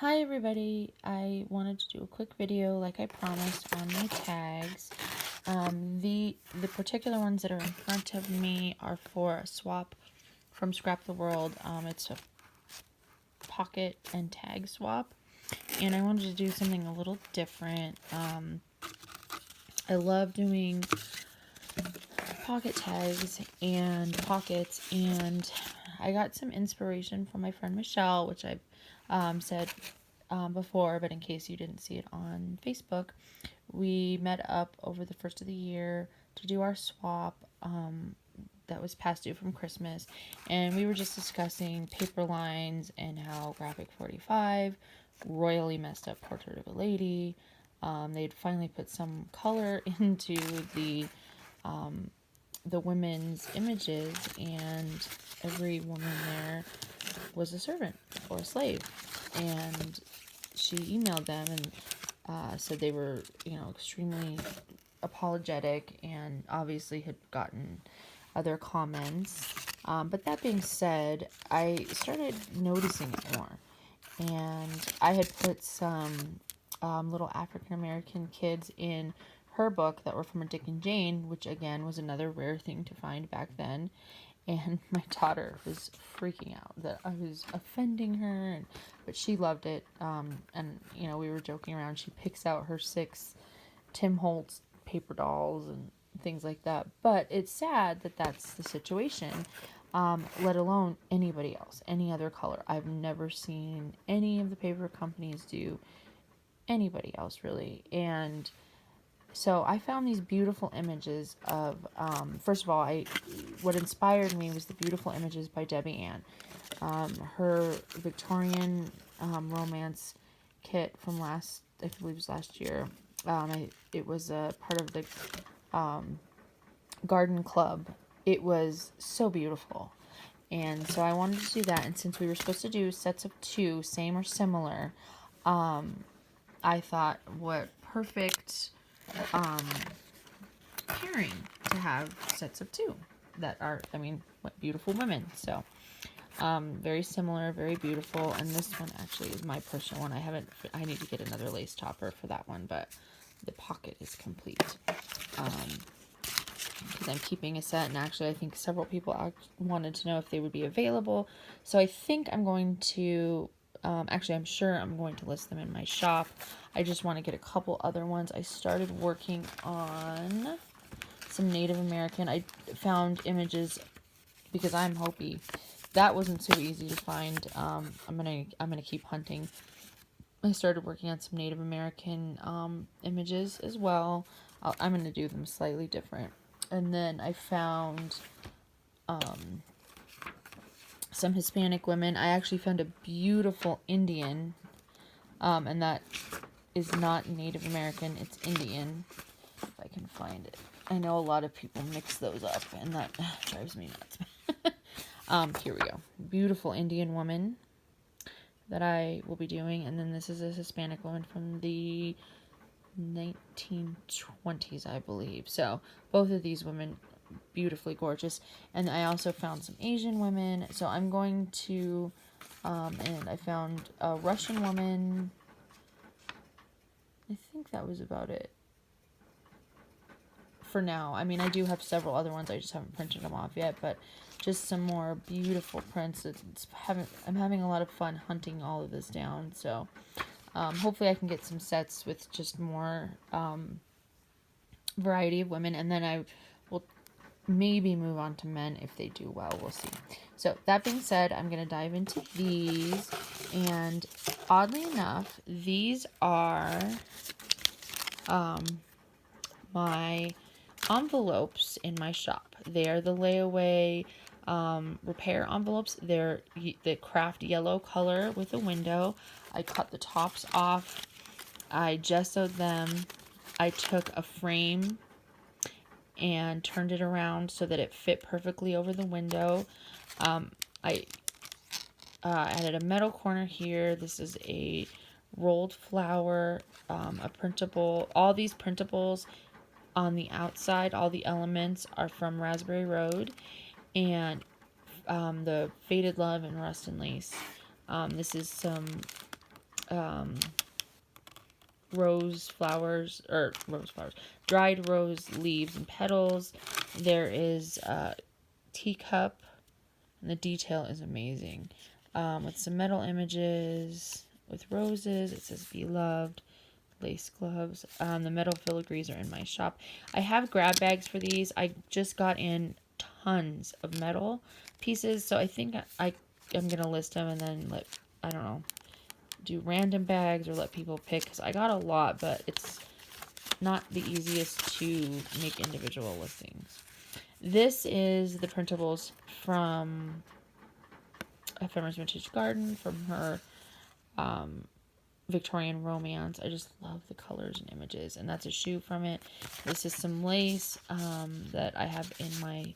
Hi everybody, I wanted to do a quick video like I promised on my tags. The particular ones that are in front of me are for a swap from Scrapdaworld. It's a pocket and tag swap, and I wanted to do something a little different. I love doing pocket tags and pockets, and I got some inspiration from my friend Michelle, which I've said before, but in case you didn't see it on Facebook, we met up over the first of the year to do our swap that was past due from Christmas, and we were just discussing paper lines and how Graphic 45 royally messed up Portrait of a Lady. They'd finally put some color into the women's images, and every woman there was a servant or a slave. And she emailed them and said they were, extremely apologetic and obviously had gotten other comments. But that being said, I started noticing it more. And I had put some little African American kids in her book that were from a Dick and Jane, which again was another rare thing to find back then. And my daughter was freaking out that I was offending her, but she loved it. And we were joking around. She picks out her 6 Tim Holtz paper dolls and things like that. But it's sad that that's the situation. Let alone anybody else, any other color. I've never seen any of the paper companies do anybody else really. And so I found these beautiful images of, first of all, what inspired me was the beautiful images by Debbie Ann. Her Victorian romance kit from I believe it was last year. It was a part of the garden club. It was so beautiful. And so I wanted to do that. And since we were supposed to do sets of 2, same or similar, I thought what perfect pairing to have sets of 2 that are, what beautiful women. So very similar, very beautiful. And this one actually is my personal one. I need to get another lace topper for that one, but the pocket is complete. Because I'm keeping a set, and actually I think several people wanted to know if they would be available. So I think I'm going to, actually I'm sure I'm going to list them in my shop. I just want to get a couple other ones. I started working on some Native American. I found images because I'm Hopi. That wasn't so easy to find. I'm gonna keep hunting. I started working on some Native American images as well. I'm gonna do them slightly different. And then I found some Hispanic women. I actually found a beautiful Indian, and that is not Native American, it's Indian, if I can find it. I know a lot of people mix those up, and that drives me nuts. Here we go. Beautiful Indian woman that I will be doing, and then this is a Hispanic woman from the 1920s, I believe. So both of these women beautifully gorgeous. And I also found some Asian women. So I'm going to and I found a Russian woman. I think that was about it for now. I do have several other ones. I just haven't printed them off yet, but just some more beautiful prints. I'm having a lot of fun hunting all of this down. So hopefully I can get some sets with just more variety of women, and then I will maybe move on to men if they do well. We'll see. So that being said, I'm going to dive into these, and oddly enough, these are my envelopes in my shop. They are the layaway repair envelopes. They're the craft yellow color with a window. I cut the tops off. I gessoed them. I took a frame and turned it around so that it fit perfectly over the window. I added a metal corner here. This is a rolled flower, a printable. All these printables on the outside, all the elements are from Raspberry Road, and the Faded Love and Rust and Lace. This is some rose flowers, dried rose leaves and petals. There is a teacup, and the detail is amazing. With some metal images with roses. It says "Beloved." Lace gloves. The metal filigrees are in my shop. I have grab bags for these. I just got in tons of metal pieces, so I think I'm gonna list them and then I don't know, do random bags or let people pick, because I got a lot, but it's not the easiest to make individual listings. This is the printables from Ephemeris Vintage Garden, from her Victorian Romance. I just love the colors and images, and that's a shoe from it. This is some lace that I have in my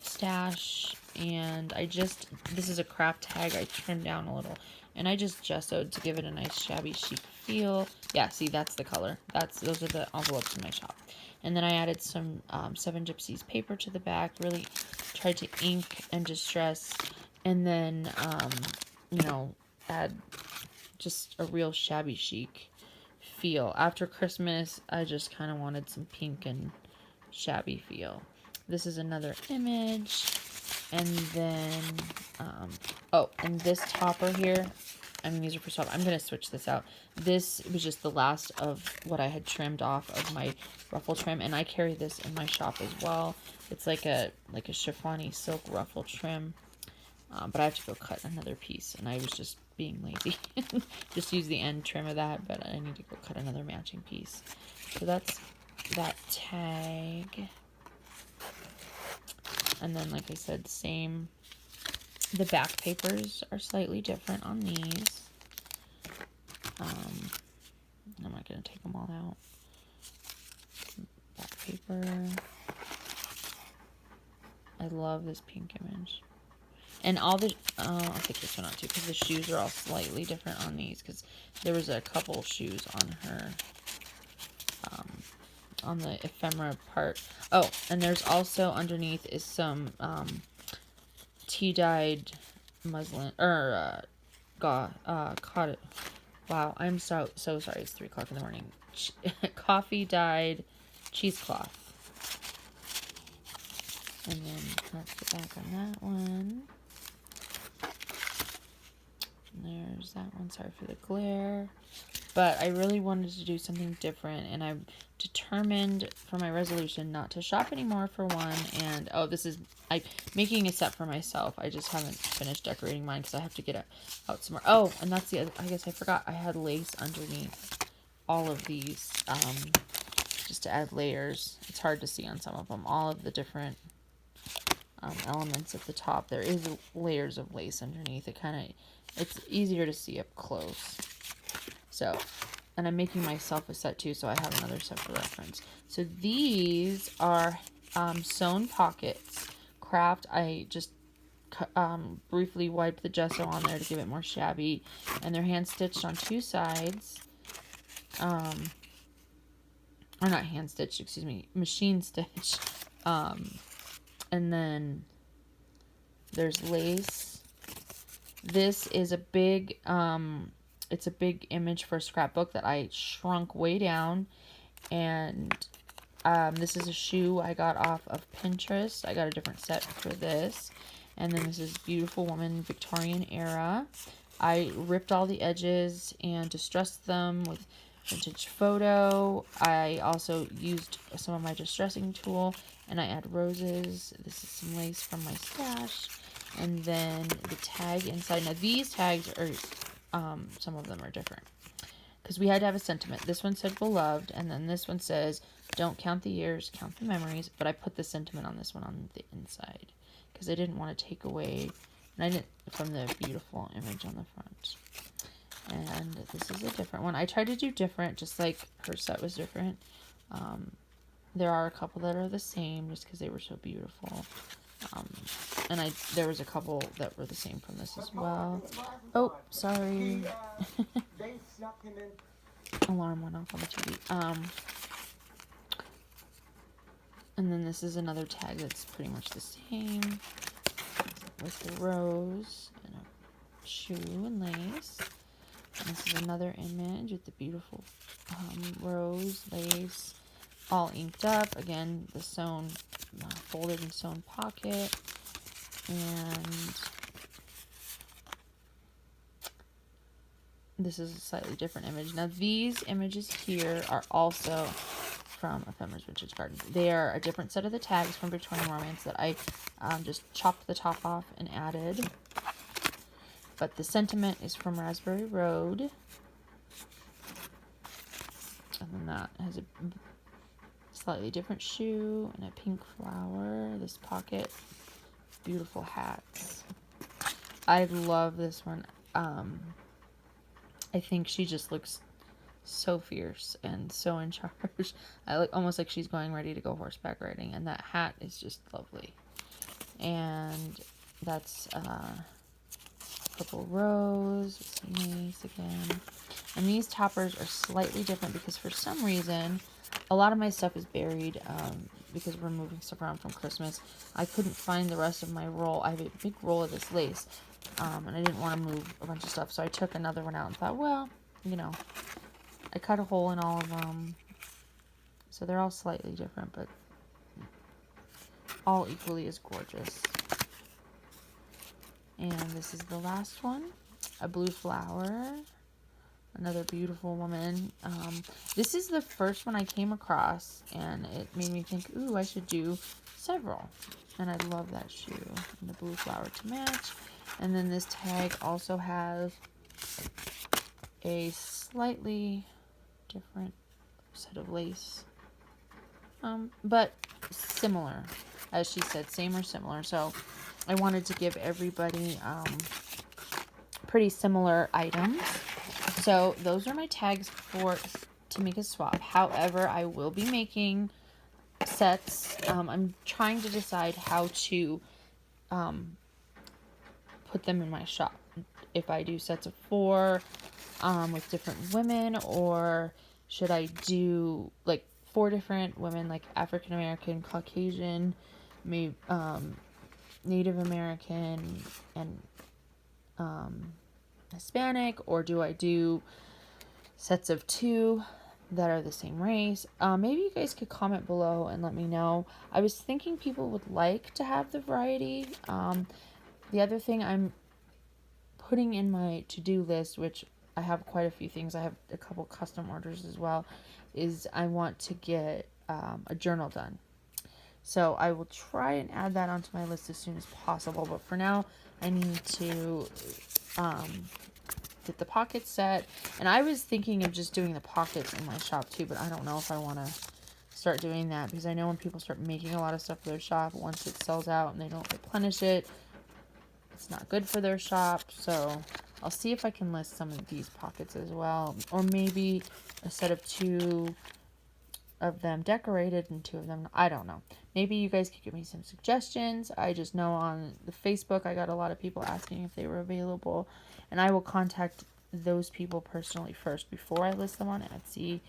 stash, and this is a craft tag I trimmed down a little, and I just gessoed to give it a nice shabby chic feel. Yeah, see, that's the color. Those are the envelopes in my shop. And then I added some Seven Gypsies paper to the back, really tried to ink and distress, and then add just a real shabby chic feel. After Christmas, I just kind of wanted some pink and shabby feel. This is another image. And then, and this topper here, these are for swap. I'm going to switch this out. This was just the last of what I had trimmed off of my ruffle trim, and I carry this in my shop as well. It's like a chiffon-y silk ruffle trim. But I have to go cut another piece, and I was just being lazy. Just use the end trim of that, but I need to go cut another matching piece. So that's that tag. And then, like I said, same. The back papers are slightly different on these. I'm not going to take them all out. Back paper. I love this pink image. And all the, I'll take this one out too, because the shoes are all slightly different on these, because there was a couple shoes on her, on the ephemera part. Oh, and there's also underneath is some, tea-dyed muslin, or, cotton. Wow, I'm so sorry, it's 3 o'clock in the morning. Coffee-dyed cheesecloth. And then that's the back on that one. There's that one. Sorry for the glare. But I really wanted to do something different, and I'm determined for my resolution not to shop anymore, for one. And I'm making a set for myself. I just haven't finished decorating mine because I have to get it out some more. Oh, and that's the other, I guess I forgot. I had lace underneath all of these, just to add layers. It's hard to see on some of them. All of the different elements at the top. There is layers of lace underneath. It's easier to see up close. So, and I'm making myself a set too, so I have another set for reference. So these are sewn pockets. Craft. I just briefly wiped the gesso on there to give it more shabby, and they're hand stitched on 2 sides. Or not hand stitched, excuse me, machine stitched. And then there's lace. This is a big, it's a big image for a scrapbook that I shrunk way down. And this is a shoe I got off of Pinterest. I got a different set for this. And then this is Beautiful Woman Victorian era. I ripped all the edges and distressed them with vintage photo. I also used some of my distressing tool, and I add roses. This is some lace from my stash. And then the tag inside. Now these tags are, some of them are different, because we had to have a sentiment. This one said beloved, and then this one says don't count the years, count the memories. But I put the sentiment on this one on the inside, because I didn't want to take away, and I didn't, from the beautiful image on the front. And this is a different one. I tried to do different, just like her set was different. There are a couple that are the same, just because they were so beautiful. And there was a couple that were the same from this as well. Oh, sorry. Alarm went off on the TV. And then this is another tag that's pretty much the same, with the rose and shoe and lace. And this is another image with the beautiful rose lace, all inked up. Again, the sewn, folded and sewn pocket. And this is a slightly different image. Now, these images here are also from Ephemeris Vintage Garden. They are a different set of the tags from Victorian Romance that I just chopped the top off and added. But the sentiment is from Raspberry Road. And then that has a slightly different shoe and a pink flower. This pocket. Beautiful hats. I love this one. I think she just looks so fierce and so in charge. I look almost like she's going ready to go horseback riding, and that hat is just lovely. And that's purple rose. It's nice again. And these toppers are slightly different because for some reason a lot of my stuff is buried because we're moving stuff around from Christmas. I couldn't find the rest of my roll. I have a big roll of this lace, and I didn't want to move a bunch of stuff, so I took another one out and thought, well, you know, I cut a hole in all of them, so they're all slightly different, but all equally as gorgeous. And this is the last one, a blue flower. Another beautiful woman. This is the first one I came across, and it made me think, ooh, I should do several. And I love that shoe. And the blue flower to match. And then this tag also has a slightly different set of lace. But similar. As she said, same or similar. So I wanted to give everybody pretty similar items. So those are my tags to make a swap. However, I will be making sets. I'm trying to decide how to put them in my shop. If I do sets of 4 with different women, or should I do like 4 different women, like African American, Caucasian, maybe Native American, and Hispanic, or do I do sets of 2 that are the same race? Maybe you guys could comment below and let me know. I was thinking people would like to have the variety. The other thing I'm putting in my to-do list, which I have quite a few things, I have a couple custom orders as well, is I want to get a journal done. So I will try and add that onto my list as soon as possible, but for now I need to get the pockets set. And I was thinking of just doing the pockets in my shop too, but I don't know if I want to start doing that, because I know when people start making a lot of stuff for their shop, once it sells out and they don't replenish it, it's not good for their shop. So I'll see if I can list some of these pockets as well, or maybe a set of 2 of them decorated and 2 of them, I don't know. Maybe you guys could give me some suggestions. I just know on the Facebook I got a lot of people asking if they were available, and I will contact those people personally first before I list them on Etsy,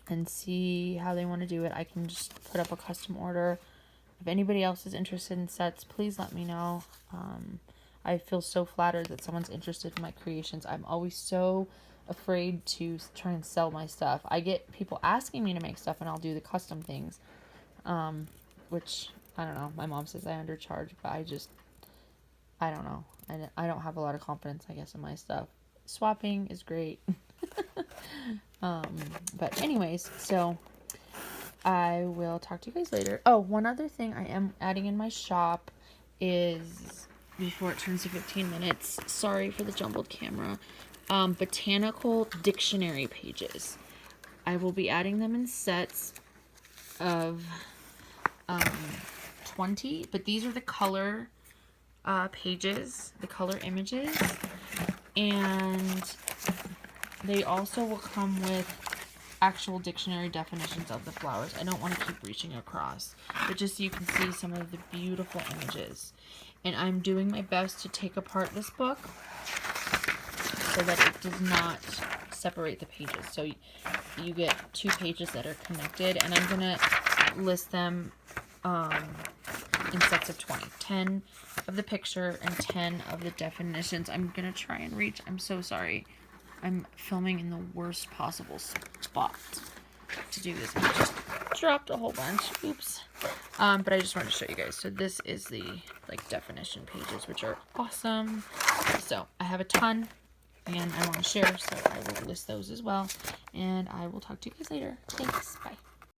and see how they want to do it. I can just put up a custom order. If anybody else is interested in sets, please let me know. I feel so flattered that someone's interested in my creations. I'm always so afraid to try and sell my stuff. I get people asking me to make stuff, and I'll do the custom things, which I don't know. My mom says I undercharge, but I don't know. I don't have a lot of confidence, I guess, in my stuff. Swapping is great. But anyways, so I will talk to you guys later. Oh, one other thing I am adding in my shop is, before it turns to 15 minutes, sorry for the jumbled camera, botanical dictionary pages. I will be adding them in sets of 20, but these are the color pages, the color images, and they also will come with actual dictionary definitions of the flowers. I don't want to keep reaching across, but just so you can see some of the beautiful images. And I'm doing my best to take apart this book so that it does not separate the pages. So you get 2 pages that are connected, and I'm going to list them in sets of 20. 10 of the picture and 10 of the definitions. I'm going to try and reach. I'm so sorry. I'm filming in the worst possible spot to do this. I just dropped a whole bunch. Oops. But I just wanted to show you guys. So this is the like definition pages, which are awesome. So I have a ton and I want to share, so I will list those as well. And I will talk to you guys later. Thanks. Bye.